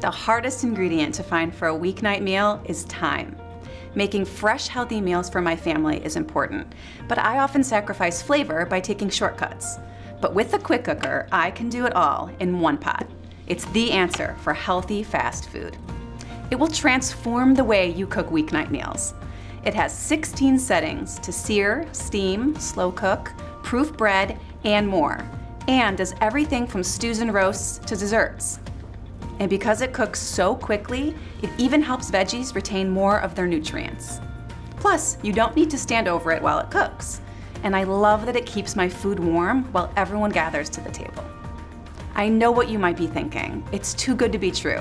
The hardest ingredient to find for a weeknight meal is time. Making fresh, healthy meals for my family is important, but I often sacrifice flavor by taking shortcuts. But with the quick cooker, I can do it all in one pot. It's the answer for healthy, fast food. It will transform the way you cook weeknight meals. It has 16 settings to sear, steam, slow cook, proof bread, and more, and does everything from stews and roasts to desserts. And because it cooks so quickly, it even helps veggies retain more of their nutrients. Plus, you don't need to stand over it while it cooks. And I love that it keeps my food warm while everyone gathers to the table. I know what you might be thinking. It's too good to be true.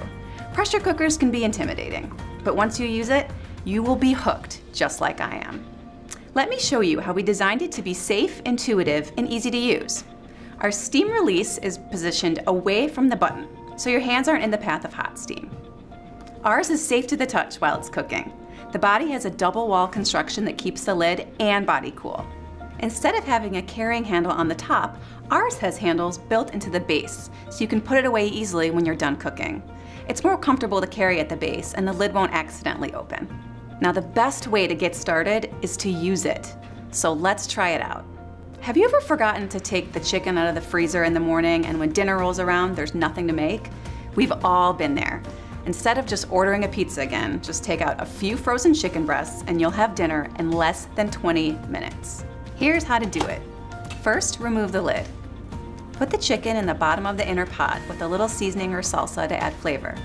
Pressure cookers can be intimidating, but once you use it, you will be hooked, just like I am. Let me show you how we designed it to be safe, intuitive, and easy to use. Our steam release is positioned away from the button, so your hands aren't in the path of hot steam. Ours is safe to the touch while it's cooking. The body has a double wall construction that keeps the lid and body cool. Instead of having a carrying handle on the top, ours has handles built into the base, so you can put it away easily when you're done cooking. It's more comfortable to carry at the base, and the lid won't accidentally open. Now, the best way to get started is to use it. So let's try it out. Have you ever forgotten to take the chicken out of the freezer in the morning, and when dinner rolls around, there's nothing to make? We've all been there. Instead of just ordering a pizza again, just take out a few frozen chicken breasts and you'll have dinner in less than 20 minutes. Here's how to do it. First, remove the lid. Put the chicken in the bottom of the inner pot with a little seasoning or salsa to add flavor.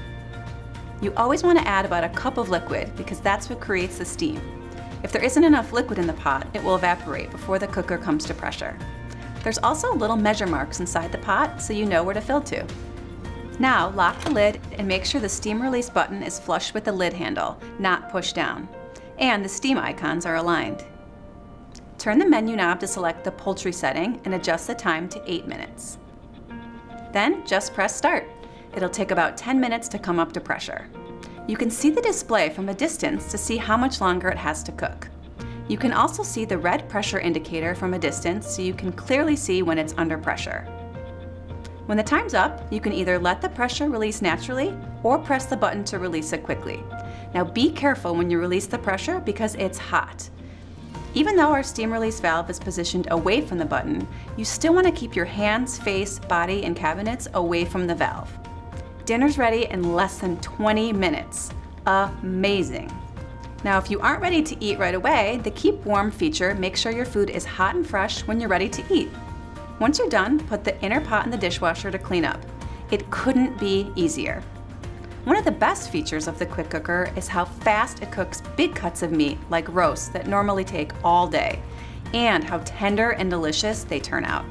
You always want to add about a cup of liquid because that's what creates the steam. If there isn't enough liquid in the pot, it will evaporate before the cooker comes to pressure. There's also little measure marks inside the pot so you know where to fill to. Now lock the lid and make sure the steam release button is flush with the lid handle, not pushed down. And the steam icons are aligned. Turn the menu knob to select the poultry setting and adjust the time to 8 minutes. Then just press start. It'll take about 10 minutes to come up to pressure. You can see the display from a distance to see how much longer it has to cook. You can also see the red pressure indicator from a distance so you can clearly see when it's under pressure. When the time's up, you can either let the pressure release naturally or press the button to release it quickly. Now be careful when you release the pressure because it's hot. Even though our steam release valve is positioned away from the button, you still want to keep your hands, face, body, and cabinets away from the valve. Dinner's ready in less than 20 minutes. Amazing. Now, if you aren't ready to eat right away, the Keep Warm feature makes sure your food is hot and fresh when you're ready to eat. Once you're done, put the inner pot in the dishwasher to clean up. It couldn't be easier. One of the best features of the quick cooker is how fast it cooks big cuts of meat, like roasts that normally take all day, and how tender and delicious they turn out.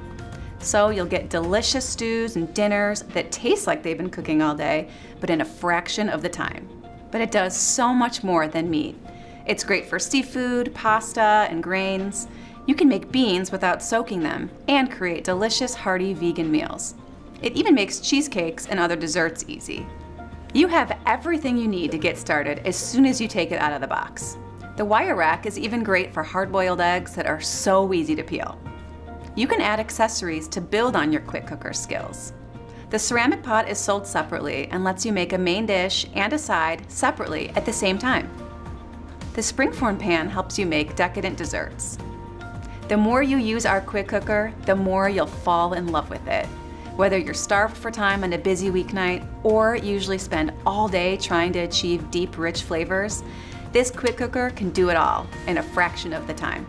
So you'll get delicious stews and dinners that taste like they've been cooking all day, but in a fraction of the time. But it does so much more than meat. It's great for seafood, pasta, and grains. You can make beans without soaking them and create delicious, hearty vegan meals. It even makes cheesecakes and other desserts easy. You have everything you need to get started as soon as you take it out of the box. The wire rack is even great for hard-boiled eggs that are so easy to peel. You can add accessories to build on your quick cooker skills. The ceramic pot is sold separately and lets you make a main dish and a side separately at the same time. The springform pan helps you make decadent desserts. The more you use our quick cooker, the more you'll fall in love with it. Whether you're starved for time on a busy weeknight or usually spend all day trying to achieve deep, rich flavors, this quick cooker can do it all in a fraction of the time.